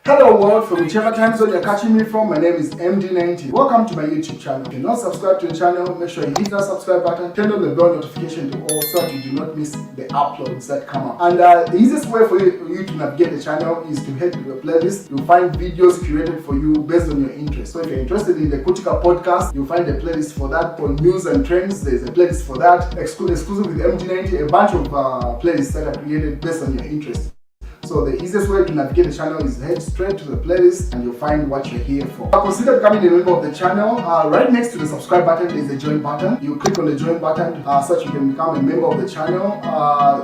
Hello world, from whichever time zone you're catching me from, my name is MD90. Welcome to my YouTube channel. If you're not subscribed to the channel, make sure you hit that subscribe button, turn on the bell notification to all so that you do not miss the uploads that come up. And the easiest way for you to navigate the channel is to head to the playlist. You'll find videos curated for you based on your interest. So if you're interested in the Kutika podcast, you'll find a playlist for that. For news and trends, there's a playlist for that. Exclusive with MD90, a bunch of playlists that are created based on your interest. So the easiest way to navigate the channel is head straight to the playlist and you'll find what you're here for. Consider becoming a member of the channel. Right next to the subscribe button is the join button. You click on the join button so that you can become a member of the channel.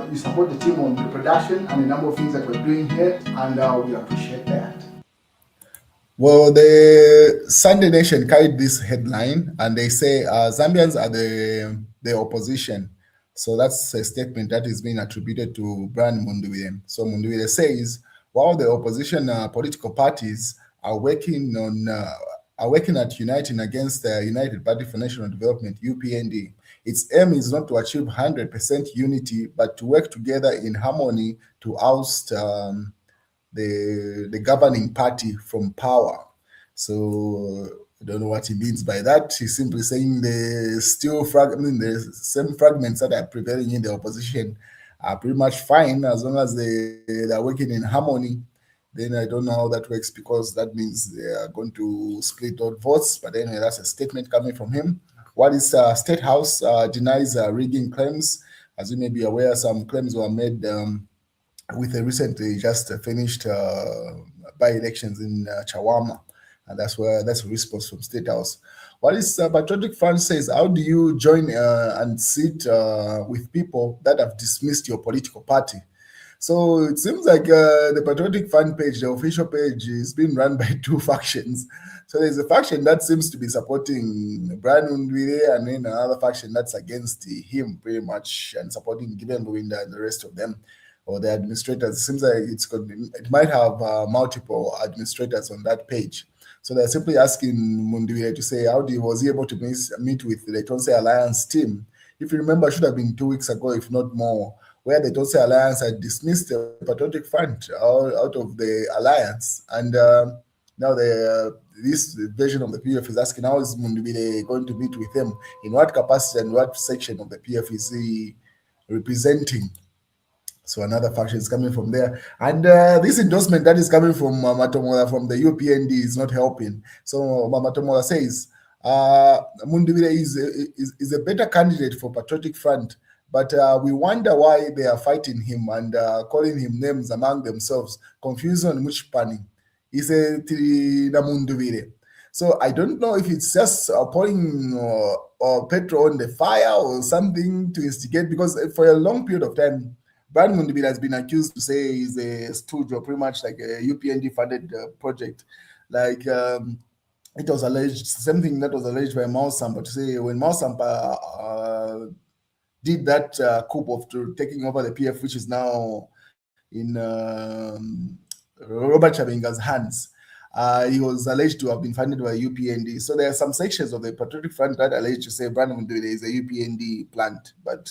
You support the team on the production and a number of things that we're doing here, and we appreciate that. Well, the Sunday Nation carried this headline and they say Zambians are the opposition. So that's a statement that is being attributed to Brian Munduwire. So Munduwire says, while the opposition political parties are working at uniting against the United Party for National Development (UPND), its aim is not to achieve 100% unity, but to work together in harmony to oust the governing party from power. So I don't know what he means by that. He's simply saying the same fragments that are prevailing in the opposition are pretty much fine as long as they are working in harmony. Then I don't know how that works, because that means they are going to split out votes. But anyway, that's a statement coming from him. What is State House denies rigging claims. As you may be aware, some claims were made with the recently just finished by-elections in Chawama. And that's a response from State House. What is Patriotic Front says, how do you join and sit with people that have dismissed your political party? So it seems like the Patriotic Front page, the official page, is being run by two factions. So there's a faction that seems to be supporting Brian Munduwire, and then another faction that's against him pretty much and supporting Gideon Luwinda and the rest of them, or the administrators. It seems like it might have multiple administrators on that page. So they're simply asking Munduwire to say, was he able to meet with the Tonse Alliance team? If you remember, it should have been 2 weeks ago, if not more, where the Tonse Alliance had dismissed the Patriotic Front out of the alliance. And now this version of the PF is asking, how is Munduwire going to meet with them? In what capacity and what section of the PF is he representing? So another faction is coming from there. And this endorsement that is coming from Matomola from the UPND is not helping. So Matomola says, Munduwire is a better candidate for Patriotic Front, but we wonder why they are fighting him and calling him names among themselves. Confusion on which panning. He said, Munduwire. So I don't know if it's just pouring petrol on the fire or something to instigate, because for a long period of time, Brian Munduwire has been accused to say he's a stooge, or pretty much like a UPND funded project. Like it was alleged, something that was alleged by Mao Sampa, to say when Mao Sampa did that coup of taking over the PF, which is now in Robert Chabenga's hands, he was alleged to have been funded by UPND. So there are some sections of the Patriotic Front that are alleged to say Brian Munduwire is a UPND plant, but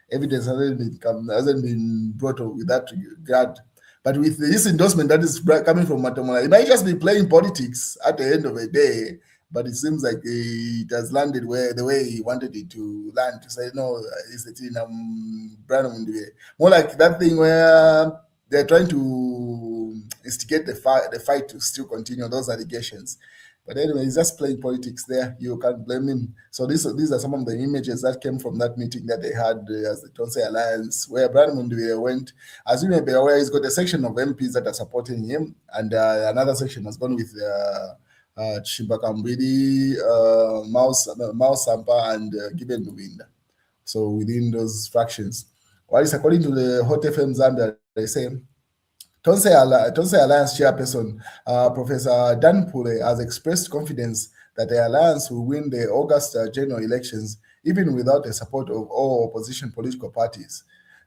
evidence hasn't been brought up with that regard. But with this endorsement that is coming from Matomola, it might just be playing politics at the end of the day, but it seems like it has landed the way he wanted it to land, to say, no, it's the thing, Brian Munduwire. More like that thing where they're trying to instigate the fight to still continue those allegations. But anyway, he's just playing politics there. You can't blame him. So these are some of the images that came from that meeting that they had as the Tonse Alliance, where Brian Munduwire went. As you may be aware, he's got a section of MPs that are supporting him, and another section has gone with Chimbakambidi, Mao Sampa, and Gideon Luwinda. So within those fractions. Well, it's according to the Hot FM Zambia, they say, Tonse Alliance chairperson, Professor Dan Pule, has expressed confidence that the alliance will win the August general elections, even without the support of all opposition political parties.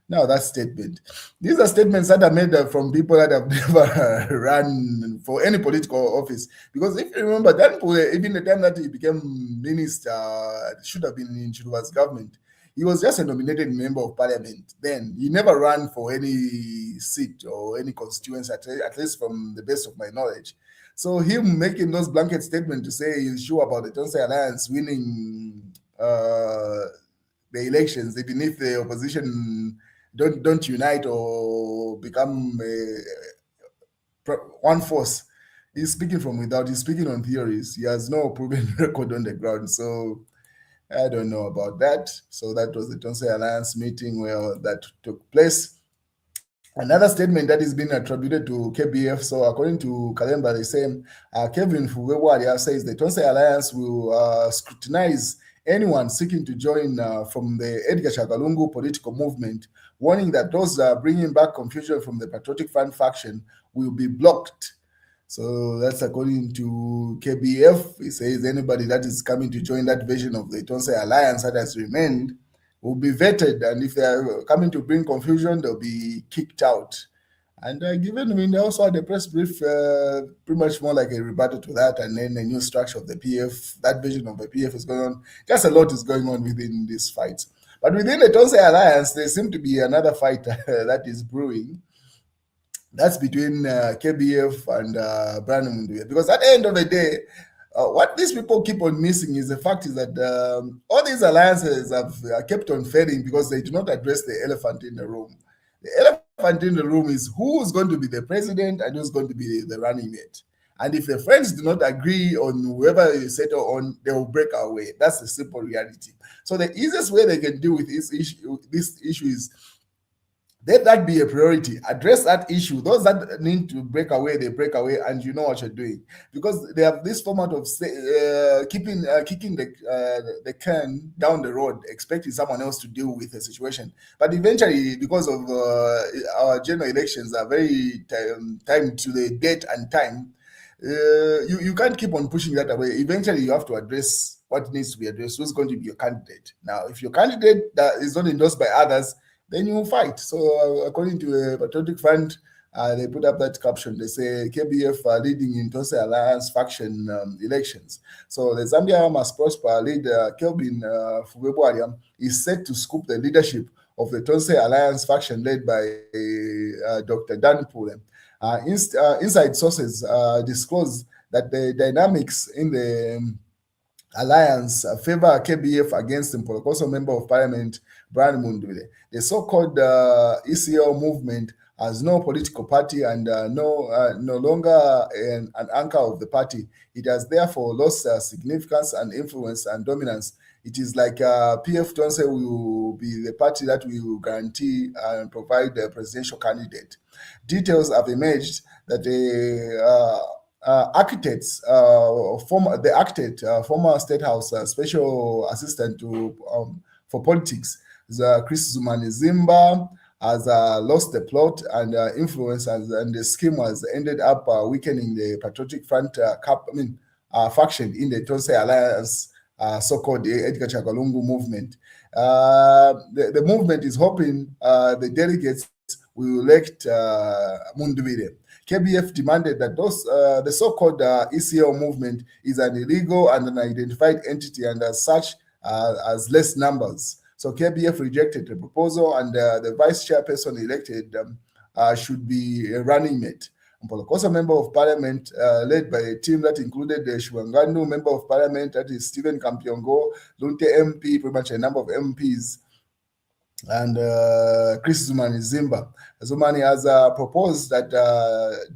Now, that statement. These are statements that are made from people that have never run for any political office. Because if you remember, Dan Pule, even the time that he became minister, should have been in Chiluba's government, He was just a nominated member of parliament. Then he never ran for any seat or any constituency, at least from the best of my knowledge. So him making those blanket statements to say he's sure about the Tonse Alliance winning the elections, even if the opposition don't unite or become one force. He's speaking from without. He's speaking on theories. He has no proven record on the ground. So I don't know about that. So that was the Tonse Alliance meeting where that took place. Another statement that is being attributed to KBF. So according to Kalemba, they say Kevin Fuwewalia says the Tonse Alliance will scrutinize anyone seeking to join from the Edgar Chakalungu political movement, warning that those bringing back confusion from the Patriotic Front faction will be blocked. So that's according to KBF. He says anybody that is coming to join that version of the Tonse Alliance that has remained will be vetted, and if they are coming to bring confusion, they'll be kicked out. And given, I mean, they also had a press brief, pretty much more like a rebuttal to that, and then a new structure of the PF. That version of the PF is going on. Just a lot is going on within these fights. But within the Tonse Alliance, there seems to be another fight that is brewing. That's between KBF and Brian Munduye. Because at the end of the day, what these people keep on missing is the fact is that all these alliances have kept on failing because they do not address the elephant in the room. The elephant in the room is who's going to be the president and who's going to be the running mate. And if the friends do not agree on whoever you settle on, they will break away. That's the simple reality. So the easiest way they can deal with this issue is let that be a priority. Address that issue. Those that need to break away, they break away, and you know what you're doing, because they have this format of kicking the can down the road, expecting someone else to deal with the situation. But eventually, because of our general elections are very timed to the date and time, you can't keep on pushing that away. Eventually, you have to address what needs to be addressed. Who's going to be your candidate? Now, if your candidate that is not endorsed by others, then you will fight. So according to the Patriotic Front, they put up that caption. They say KBF leading in Tonse Alliance faction elections. So the Zambia Must Prosper leader Kelvin Fuwewalia is set to scoop the leadership of the Tonse Alliance faction led by Dr. Dan Pule. Inside sources disclose that the dynamics in the alliance favor KBF against the Mpolokoso Member of Parliament Brian Munduye. The so-called ECL movement has no political party and no longer an anchor of the party. It has therefore lost significance and influence and dominance. It is like PF Tonse will be the party that will guarantee and provide the presidential candidate. Details have emerged that the former State House special assistant for politics, Chris Zumani Zimba, has lost the plot and influence, and the scheme has ended up weakening the Patriotic Front faction in the Tonse Alliance, so-called Edgar Chakalungu movement. The movement is hoping the delegates will elect Munduye. KBF demanded that the so-called ECL movement is an illegal and an identified entity, and as such has less numbers. So KBF rejected the proposal, and the vice chairperson elected should be a running mate. Mpolokoso Member of Parliament, led by a team that included the Shuanganu Member of Parliament, that is Stephen Kampiongo, Lunte MP, pretty much a number of MPs, and Chris Zumani Zimba. Zumani has proposed that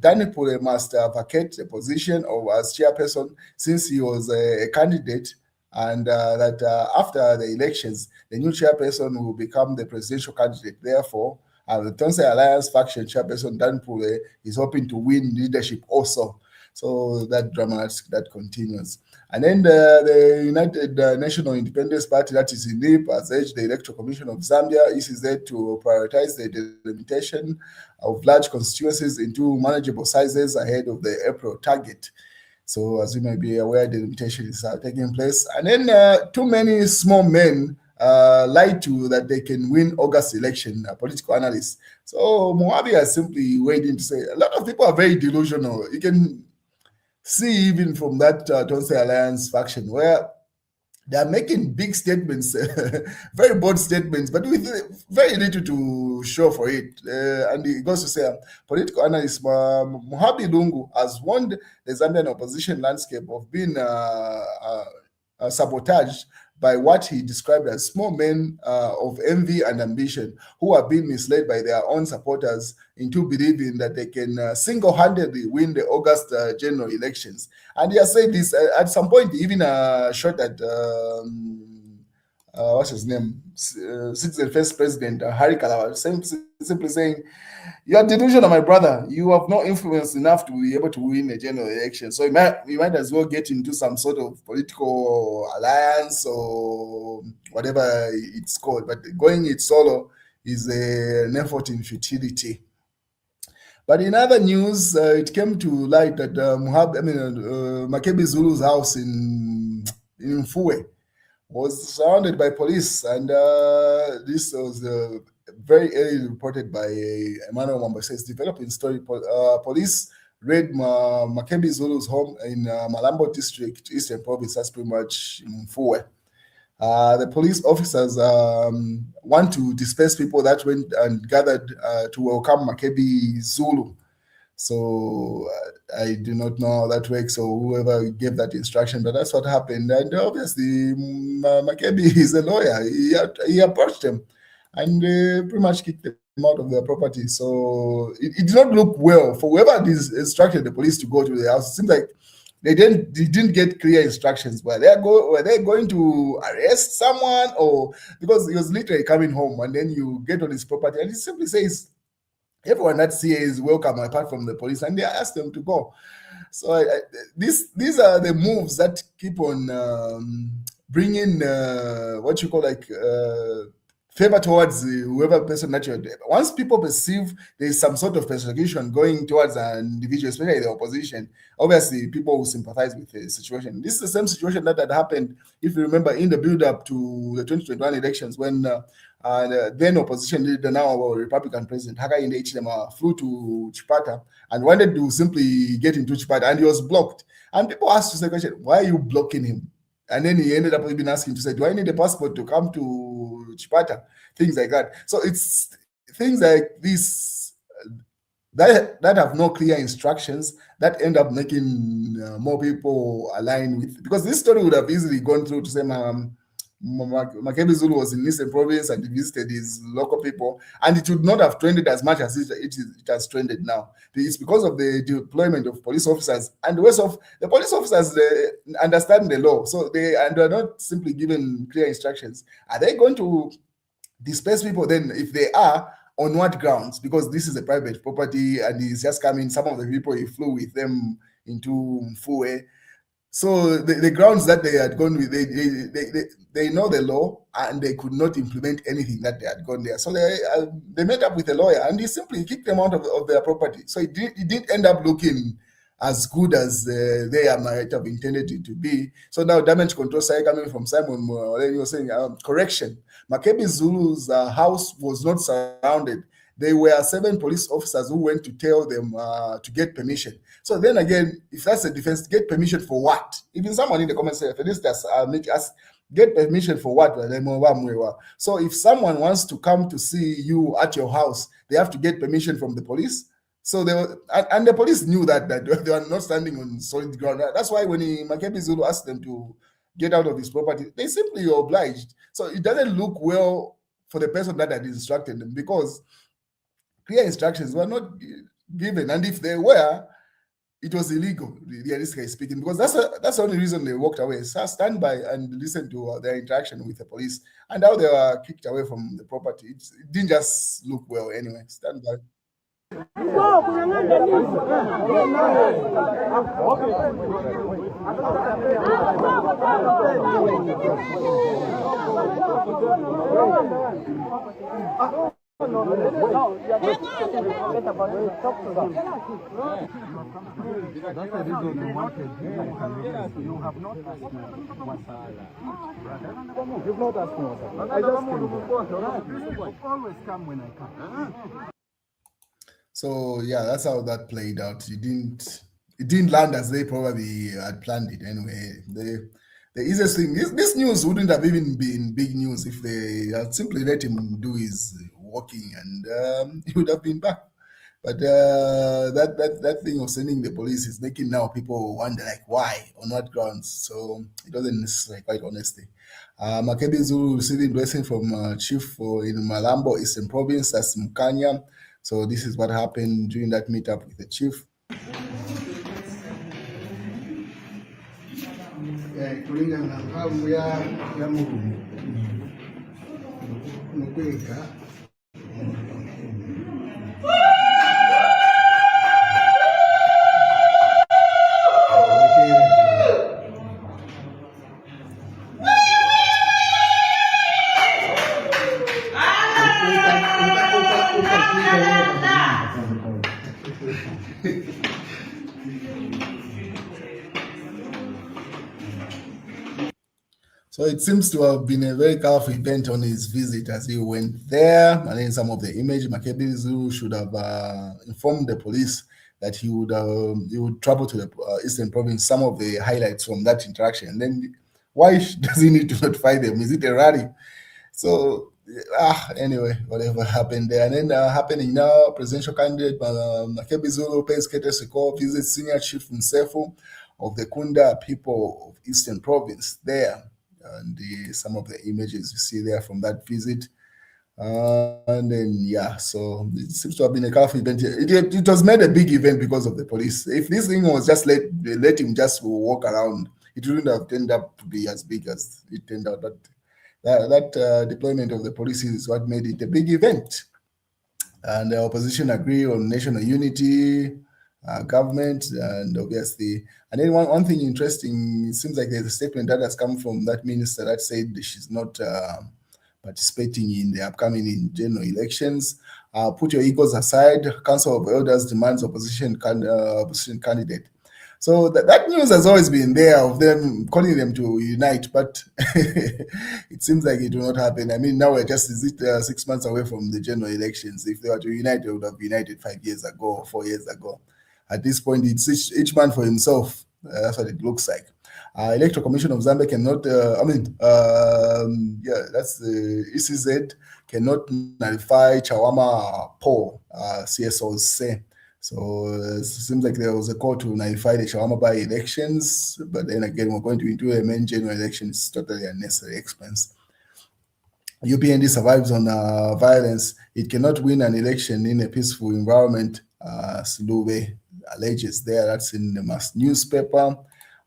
Danny Pule must vacate the position of as chairperson since he was a candidate, and that after the elections, the new chairperson will become the presidential candidate. Therefore, the Tonse Alliance faction chairperson Dan Pule is hoping to win leadership also. So that drama that continues. And then the United National Independence Party, that is UNIP, has urged the Electoral Commission of Zambia, ECZ, to prioritize the delimitation of large constituencies into manageable sizes ahead of the April target. So as you may be aware, delimitation is taking place. And then too many small men lied to that they can win August election, political analysts. So Moabi has simply waiting to say, a lot of people are very delusional. You can see even from that Tonse Alliance faction, where they are making big statements, very bold statements, but with very little to show for it. And he goes to say, political analyst Mohabi Lungu has warned the Zambian opposition landscape of being sabotaged by what he described as small men of envy and ambition who are being misled by their own supporters into believing that they can single-handedly win the August general elections. And he has said this at some point, even shot at what's his name, Citizen First President Harry Kalawa, simply saying, "You are delusional, my brother. You have no influence enough to be able to win a general election. So you might as well get into some sort of political alliance or whatever it's called. But going it solo is an effort in futility." But in other news, it came to light that Makebi Zulu's house in Fue was surrounded by police, and this was very early reported by Emmanuel Wamba. Says developing story. Police raid Makebi Zulu's home in Malambo district, Eastern Province. That's pretty much in Fue. The police officers want to disperse people that went and gathered to welcome Makebi Zulu. So I do not know how that works or whoever gave that instruction, but that's what happened. And obviously, Makebi is a lawyer. He approached them and pretty much kicked them out of their property. So it did not look well for whoever instructed the police to go to the house. It seems like they didn't get clear instructions. Were they going to arrest someone, or because he was literally coming home and then you get on his property and he simply says everyone that's here is welcome apart from the police, and they asked them to go. So these are the moves that keep on bringing what you call favor towards whoever person that you're. Once people perceive there's some sort of persecution going towards an individual, especially the opposition, obviously people will sympathize with the situation. This is the same situation that had happened, if you remember, in the build-up to the 2021 elections when then opposition leader, now Republican President Hakainde Hichilema, flew to Chipata and wanted to simply get into Chipata, and he was blocked. And people asked the question, why are you blocking him? And then he ended up even asking to say, do I need a passport to come to Chipata? Things like that. So it's things like this that have no clear instructions that end up making more people align with. Because this story would have easily gone through to say, Makebi Zulu was in Eastern Province and he visited his local people, and it would not have trended as much as it has trended now. It's because of the deployment of police officers, and the rest of the police officers understand the law, so they are not simply given clear instructions. Are they going to disperse people? Then if they are, on what grounds? Because this is a private property and he's just coming. Some of the people he flew with them into Mfue. So the grounds that they had gone with, they know the law and they could not implement anything that they had gone there. So they met up with a lawyer and he simply kicked them out of their property. So it did end up looking as good as they might have intended it to be. So now damage control side coming from Simon, you were saying, correction. Makebi Zulu's house was not surrounded. There were 7 police officers who went to tell them to get permission. So then again, if that's a defense, get permission for what? Even someone in the comments say, for instance, get permission for what? So if someone wants to come to see you at your house, they have to get permission from the police. So they were, and the police knew that they were not standing on solid ground. That's why when Makebi Zulu asked them to get out of his property, they simply obliged. So it doesn't look well for the person that had instructed them, because clear instructions were not given, and if they were, it was illegal, realistically speaking, because that's the only reason they walked away. So stand by and listen to their interaction with the police and how they were kicked away from the property. It didn't just look well anyway. Stand by. So yeah, that's how that played out. It didn't land as they probably had planned it anyway. the easiest thing, this news wouldn't have even been big news if they had simply let him do his walking, and he would have been back. But that thing of sending the police is making now people wonder, like, why, on what grounds. So it doesn't necessarily, quite honestly. Makebi Zulu receiving blessing from chief in Malambo Eastern Province, that's Mukanya. So this is what happened during that meetup with the chief. Kulingana na mphamvu ya Mulungu mukwega. So it seems to have been a very colorful event on his visit as he went there. And in some of the image, Makebi Zulu should have informed the police that he would travel to the Eastern Province. Some of the highlights from that interaction. And then why does he need to notify them? Is it a rally? So anyway, whatever happened there. And then happening now, presidential candidate Makebi Zulu pays courtesy call, visits senior chief Msefu of the Kunda people of Eastern Province there. And some of the images you see there from that visit. And then, yeah, so it seems to have been a colorful event. It was made a big event because of the police. If this thing was just let him just walk around, it wouldn't have turned up to be as big as it turned out. But that deployment of the police is what made it a big event. And the opposition agree on national unity, government, and obviously. And then one thing interesting, it seems like there's a statement that has come from that minister that said she's not participating in the upcoming general elections. Put your egos aside. Council of Elders demands opposition candidate. So that news has always been there of them calling them to unite, but it seems like it will not happen. I mean, now we're just 6 months away from the general elections. If they were to unite, they would have united 5 years ago or 4 years ago. At this point, it's each man for himself. That's what it looks like. Electoral Commission of Zambia cannot, that's the ECZ, cannot nullify Chawama poll, CSOs say. So it seems like there was a call to nullify the Chawama by elections, but then again, we're going to into a main general election. It's totally unnecessary expense. UPND survives on violence. It cannot win an election in a peaceful environment. Silube alleges there. That's in the mass newspaper.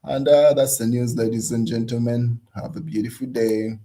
And that's the news, ladies and gentlemen. Have a beautiful day.